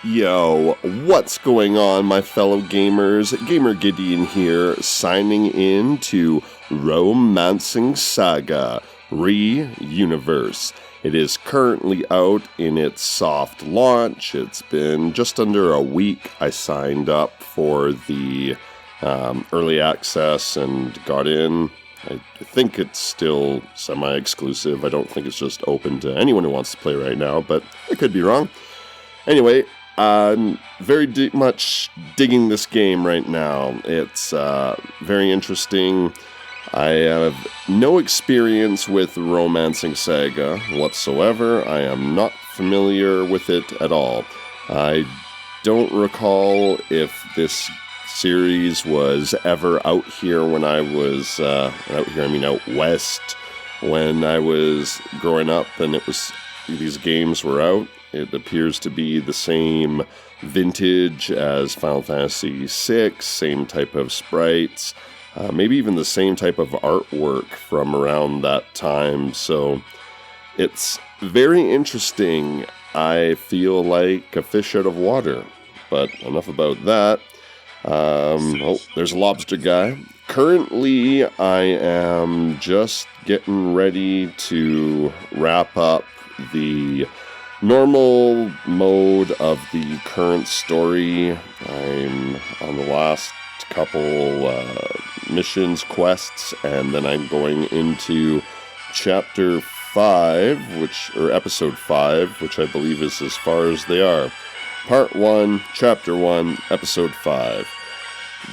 Yo, what's going on, my fellow gamers? Gamer Gideon here, signing in to Romancing Saga Re-Universe. It is currently out in its soft launch. It's been just under a week. I signed up for the early access and got in. I think it's still semi-exclusive. I don't think it's just open to anyone who wants to play right now, but I could be wrong. Anyway, I'm very much digging this game right now. It's very interesting. I have no experience with Romancing Saga whatsoever. I am not familiar with it at all. I don't recall if this series was ever out here when I was, out west, when I was growing up and these games were out. It appears to be the same vintage as Final Fantasy VI, same type of sprites, maybe even the same type of artwork from around that time. So it's very interesting. I feel like a fish out of water, but enough about that. There's a lobster guy. Currently, I am just getting ready to wrap up the normal mode of the current story. I'm on the last couple missions, quests, and then I'm going into Chapter 5, Episode 5, which I believe is as far as they are. Part 1, Chapter 1, Episode 5.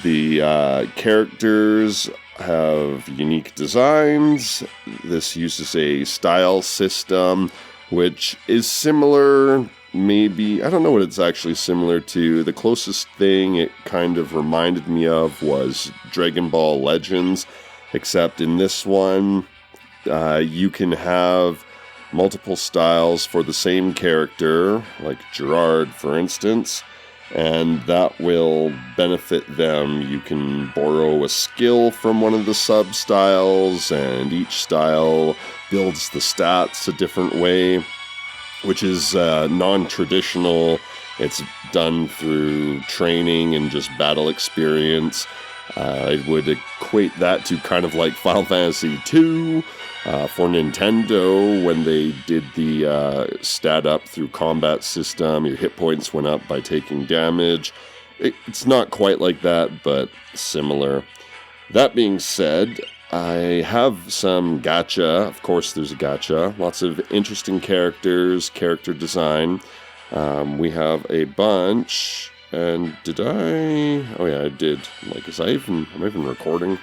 The characters have unique designs. This uses a style system, which is similar, maybe, I don't know what it's actually similar to. The closest thing it kind of reminded me of was Dragon Ball Legends, except in this one, you can have multiple styles for the same character, like Gerard, for instance, and that will benefit them. You can borrow a skill from one of the sub-styles, and each style builds the stats a different way, which is non-traditional. It's done through training and just battle experience. I would equate that to kind of like Final Fantasy II for Nintendo, when they did the stat up through combat system. Your hit points went up by taking damage. It's not quite like that, but similar. That being said, I have some gacha. Of course, there's a gacha. Lots of interesting characters, character design. We have a bunch. And did I? Oh yeah, I did. Am I even recording?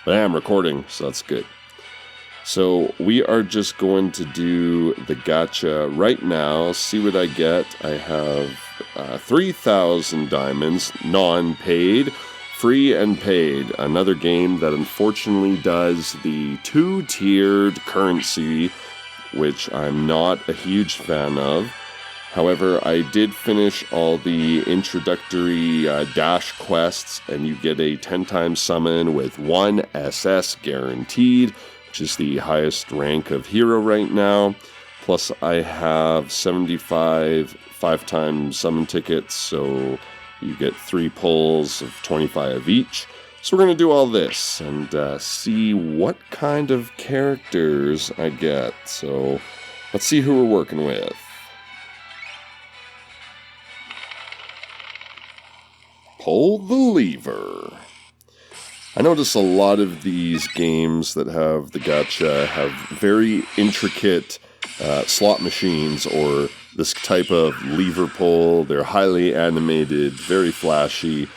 But I am recording, so that's good. So we are just going to do the gacha right now. See what I get. I have 3,000 diamonds, non-paid. Free and paid, another game that unfortunately does the two-tiered currency, which I'm not a huge fan of. However, I did finish all the introductory dash quests, and you get a 10-time summon with 1 SS guaranteed, which is the highest rank of hero right now. Plus, I have 75 5-time summon tickets, so you get 3 pulls of 25 each. So we're going to do all this and see what kind of characters I get. So let's see who we're working with. Pull the lever. I notice a lot of these games that have the gacha have very intricate slot machines or this type of lever pull. They're highly animated, very flashy.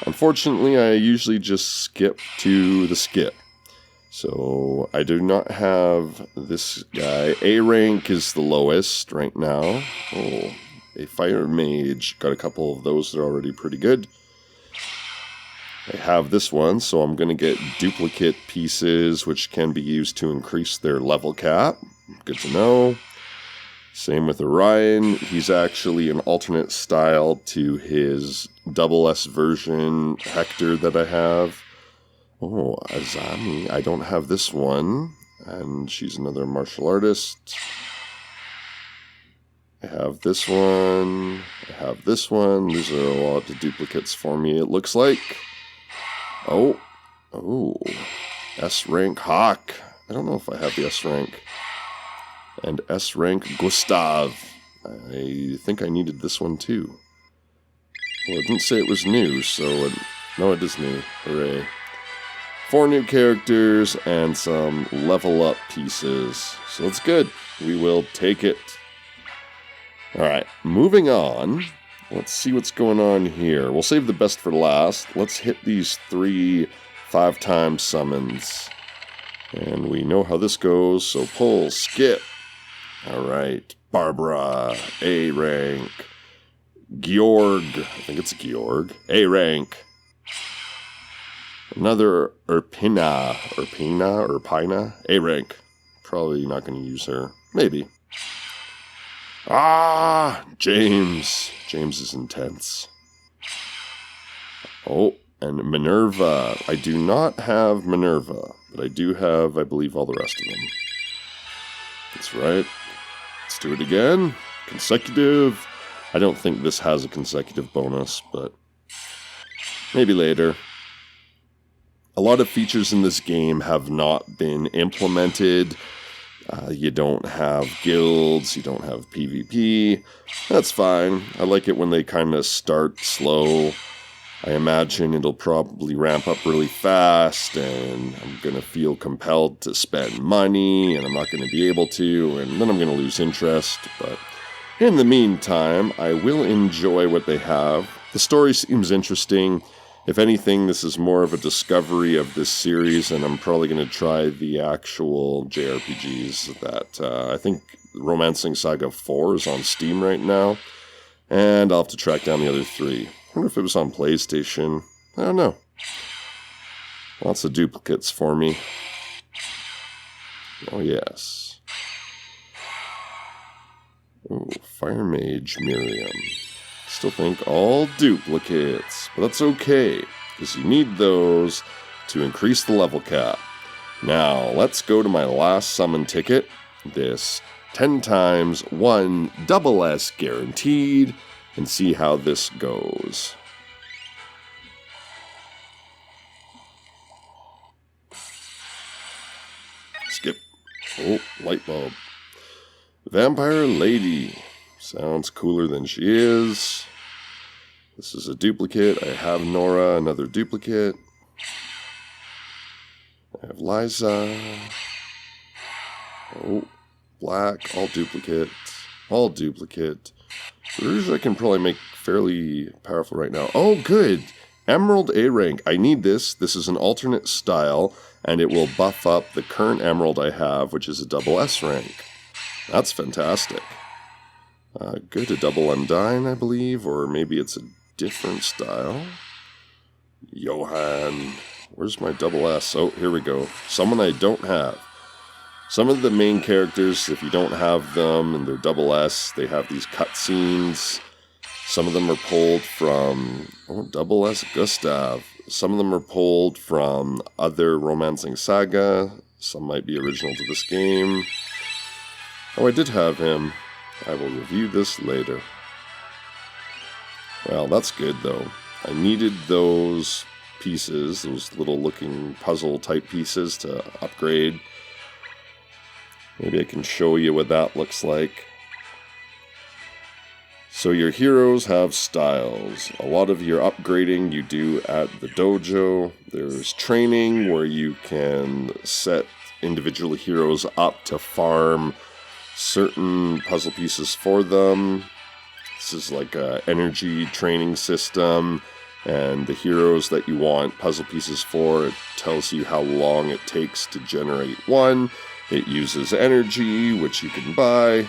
Unfortunately, I usually just skip to the skip. So I do not have this guy. A rank is the lowest right now. Oh, a fire mage. Got a couple of those that are already pretty good. I have this one, so I'm going to get duplicate pieces, which can be used to increase their level cap. Good to know. Same with Orion. He's actually an alternate style to his double S version Hector that I have. Oh, Azami. I don't have this one. And she's another martial artist. I have this one. I have this one. These are a lot of duplicates for me, it looks like. Oh. S-rank Hawk. I don't know if I have the S-rank. And S-rank Gustav. I think I needed this one too. Well, it didn't say it was new, so no, it is new. Hooray. 4 new characters and some level up pieces. So that's good. We will take it. Alright, moving on. Let's see what's going on here. We'll save the best for last. Let's hit these 3 5-time summons. And we know how this goes, so pull, skip. Alright, Barbara, A rank. Georg, I think it's Georg, A rank. Another Erpina, A rank. Probably not going to use her. Maybe. James. James is intense. Oh, and Minerva. I do not have Minerva, but I do have, I believe, all the rest of them. That's right. Let's do it again. Consecutive. I don't think this has a consecutive bonus, but maybe later. A lot of features in this game have not been implemented. You don't have guilds, you don't have PvP. That's fine. I like it when they kind of start slow. I imagine it'll probably ramp up really fast, and I'm going to feel compelled to spend money, and I'm not going to be able to, and then I'm going to lose interest. But in the meantime, I will enjoy what they have. The story seems interesting. If anything, this is more of a discovery of this series, and I'm probably going to try the actual JRPGs that I think Romancing Saga 4 is on Steam right now, and I'll have to track down the other 3. I wonder if it was on PlayStation. I don't know. Lots of duplicates for me. Oh, yes. Oh, Fire Mage Miriam. Still think all duplicates, but that's okay, because you need those to increase the level cap. Now, let's go to my last summon ticket, this 10 times 1 double S guaranteed, and see how this goes. Skip. Oh, light bulb. Vampire Lady. Sounds cooler than she is. This is a duplicate. I have Nora, another duplicate. I have Liza. Oh, black, all duplicate. All duplicate. Rouge I can probably make fairly powerful right now. Oh, good. Emerald A rank. I need this. This is an alternate style, and it will buff up the current Emerald I have, which is a double S rank. That's fantastic. Good, a double Undyne, I believe, or maybe it's a different style. Johann. Where's my double S? Oh, here we go. Someone I don't have. Some of the main characters, if you don't have them and they're double S, they have these cutscenes. Some of them are pulled from, double S Gustav. Some of them are pulled from other Romancing Saga. Some might be original to this game. Oh, I did have him. I will review this later. Well, that's good, though. I needed those pieces, those little looking puzzle type pieces to upgrade. Maybe I can show you what that looks like. So your heroes have styles. A lot of your upgrading you do at the dojo. There's training where you can set individual heroes up to farm certain puzzle pieces for them. This is like an energy training system, and the heroes that you want puzzle pieces for, it tells you how long it takes to generate one. It uses energy, which you can buy.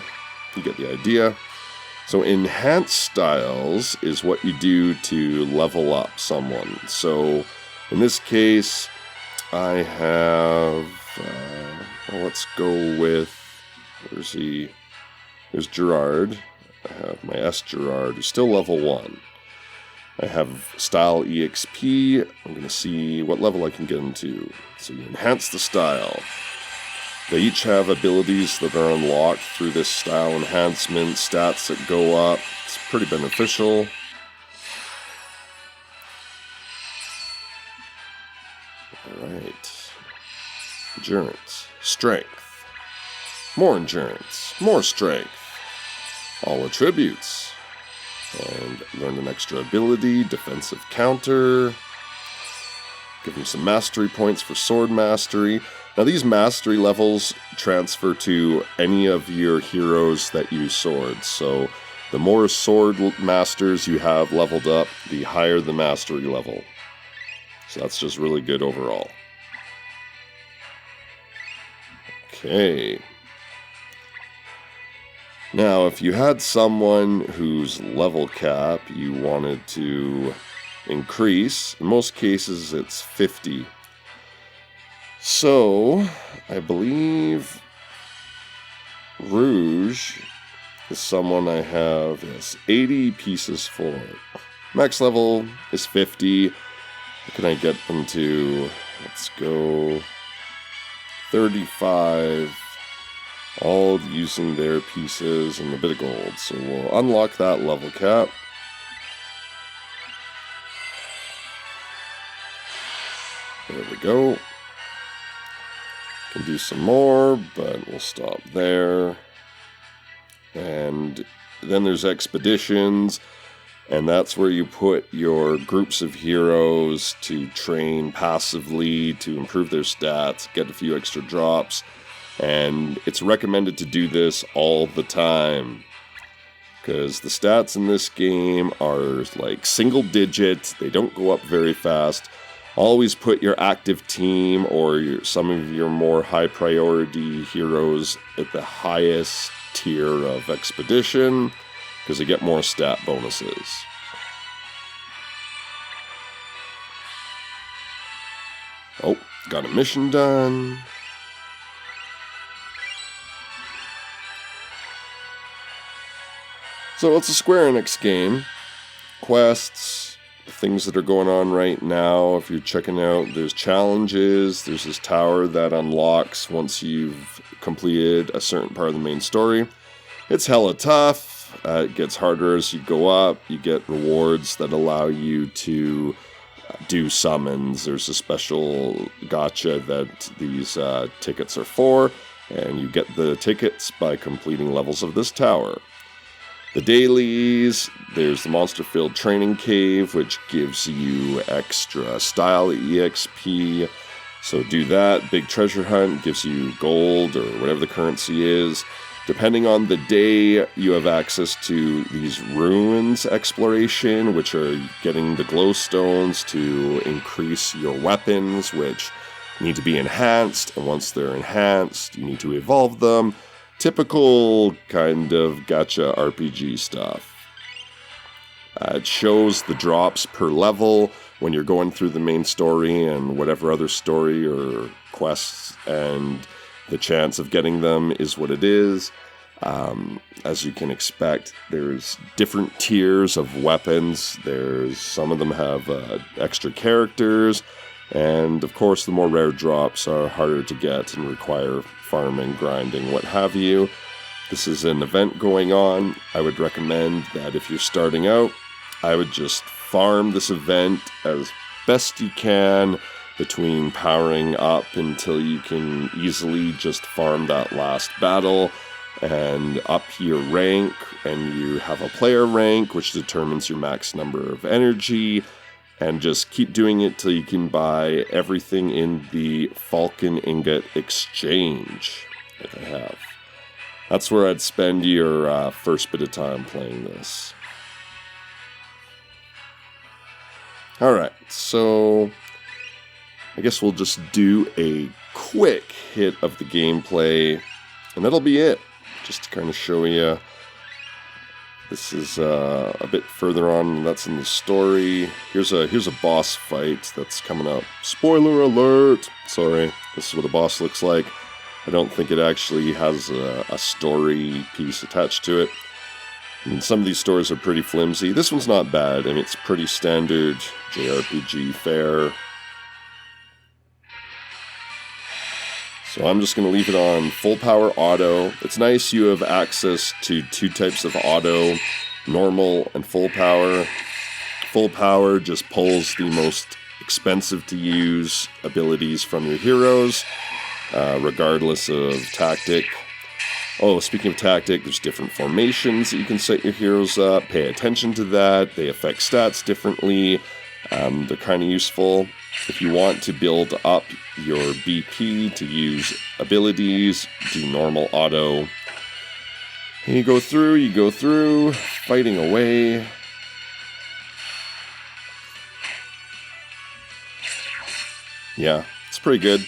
You get the idea. So enhanced styles is what you do to level up someone. So in this case, I have, let's go with, where's he? There's Gerard. I have my S Gerard, who's still level 1. I have style EXP. I'm going to see what level I can get him to. So you enhance the style. They each have abilities that are unlocked through this style enhancement, stats that go up. It's pretty beneficial. Alright. Endurance. Strength. More endurance. More strength. All attributes. And learn an extra ability. Defensive counter. Give him some mastery points for sword mastery. Now these mastery levels transfer to any of your heroes that use swords. So the more sword masters you have leveled up, the higher the mastery level. So that's just really good overall. Okay. Now if you had someone whose level cap you wanted to increase, in most cases it's 50. So, I believe Rouge is someone I have 80 pieces for. Max level is 50. What can I get them to? Let's go 35. All using their pieces and a bit of gold. So we'll unlock that level cap. There we go. Can do some more, but we'll stop there. And then there's expeditions, and that's where you put your groups of heroes to train passively to improve their stats, get a few extra drops, and it's recommended to do this all the time. Because the stats in this game are like single digit, they don't go up very fast. Always put your active team or some of your more high priority heroes at the highest tier of expedition because they get more stat bonuses. Oh, got a mission done. So it's a Square Enix game. Quests, things that are going on right now. If you're checking out, there's challenges. There's this tower that unlocks once you've completed a certain part of the main story. It's hella tough. It gets harder as you go up. You get rewards that allow you to do summons. There's a special gacha that these tickets are for, and you get the tickets by completing levels of this tower. The dailies, there's the monster-filled training cave, which gives you extra style EXP. So do that. Big treasure hunt gives you gold or whatever the currency is. Depending on the day, you have access to these ruins exploration, which are getting the glowstones to increase your weapons, which need to be enhanced. And once they're enhanced, you need to evolve them. Typical kind of Gacha RPG stuff. It shows the drops per level when you're going through the main story and whatever other story or quests, and the chance of getting them is what it is. As you can expect, there's different tiers of weapons. Some of them have extra characters, and of course the more rare drops are harder to get and require farming, grinding, what have you. This is an event going on. I would recommend that if you're starting out, I would just farm this event as best you can between powering up until you can easily just farm that last battle and up your rank, and you have a player rank which determines your max number of energy, and just keep doing it till you can buy everything in the Falcon Ingot Exchange that I have. That's where I'd spend your first bit of time playing this. Alright, so I guess we'll just do a quick hit of the gameplay, and that'll be it. Just to kind of show you. This is a bit further on. That's in the story. Here's a boss fight that's coming up. Spoiler alert! Sorry. This is what a boss looks like. I don't think it actually has a story piece attached to it. I mean, some of these stories are pretty flimsy. This one's not bad. I mean, it's pretty standard JRPG fare. So I'm just going to leave it on full power auto. It's nice you have access to 2 types of auto, normal and full power. Full power just pulls the most expensive to use abilities from your heroes, regardless of tactic. Oh, speaking of tactic, there's different formations that you can set your heroes up. Pay attention to that. They affect stats differently. They're kind of useful. If you want to build up your BP to use abilities, do normal auto. And you go through, fighting away. Yeah, it's pretty good.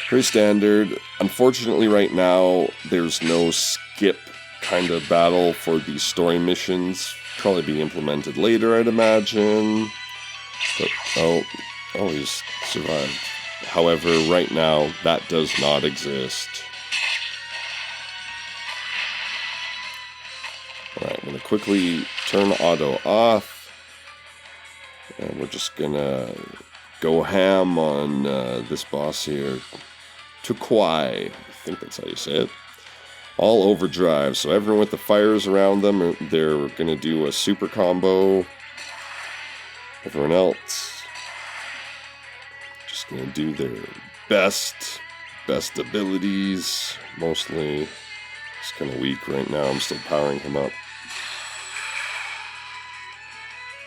Pretty standard. Unfortunately, right now, there's no skip kind of battle for the story missions. Probably be implemented later, I'd imagine. But, oh, he's survived. However, right now, that does not exist. Alright, I'm going to quickly turn auto off. And we're just going to go ham on this boss here. Tukwai, I think that's how you say it. All overdrive, so everyone with the fires around them, they're going to do a super combo. Everyone else just going to do their best abilities. Mostly, he's kind of weak right now. I'm still powering him up.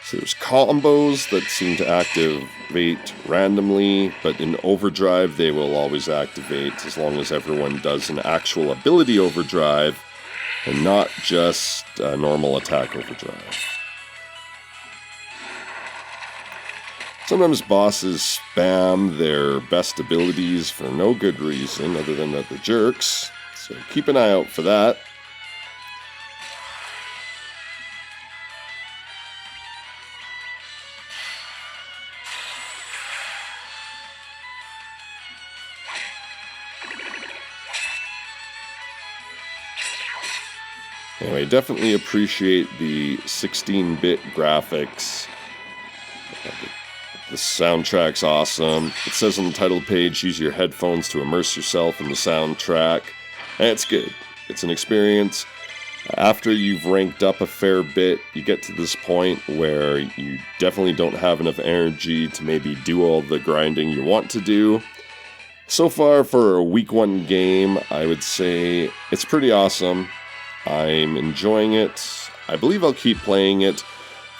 So there's combos that seem to activate randomly, but in overdrive they will always activate as long as everyone does an actual ability overdrive and not just a normal attack overdrive. Sometimes bosses spam their best abilities for no good reason other than that they're jerks, so keep an eye out for that. Anyway, definitely appreciate the 16-bit graphics. The soundtrack's awesome. It says on the title page, use your headphones to immerse yourself in the soundtrack. And it's good. It's an experience. After you've ranked up a fair bit, you get to this point where you definitely don't have enough energy to maybe do all the grinding you want to do. So far, for a week 1 game, I would say it's pretty awesome. I'm enjoying it. I believe I'll keep playing it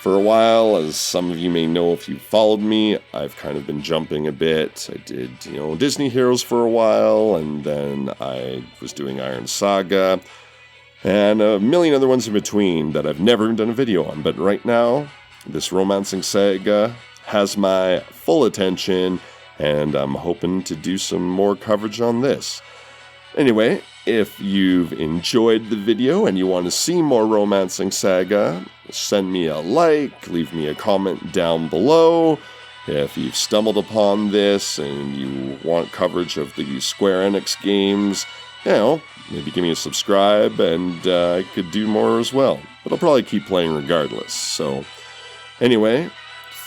for a while. As some of you may know if you followed me, I've kind of been jumping a bit. I did, Disney Heroes for a while, and then I was doing Iron Saga, and a million other ones in between that I've never done a video on. But right now, this Romancing Saga has my full attention, and I'm hoping to do some more coverage on this. Anyway, if you've enjoyed the video and you want to see more Romancing Saga, send me a like, leave me a comment down below. If you've stumbled upon this and you want coverage of the Square Enix games, maybe give me a subscribe and I could do more as well. But I'll probably keep playing regardless. So, anyway,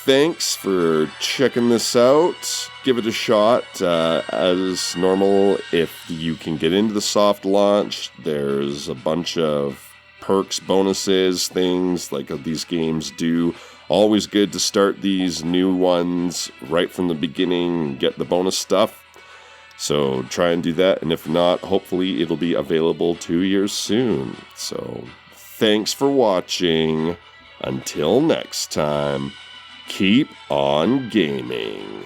thanks for checking this out. Give it a shot. As normal, if you can get into the soft launch, there's a bunch of perks, bonuses, things like these games do. Always good to start these new ones right from the beginning and get the bonus stuff. So try and do that, and if not, hopefully it'll be available 2 years soon. So thanks for watching. Until next time, keep on gaming.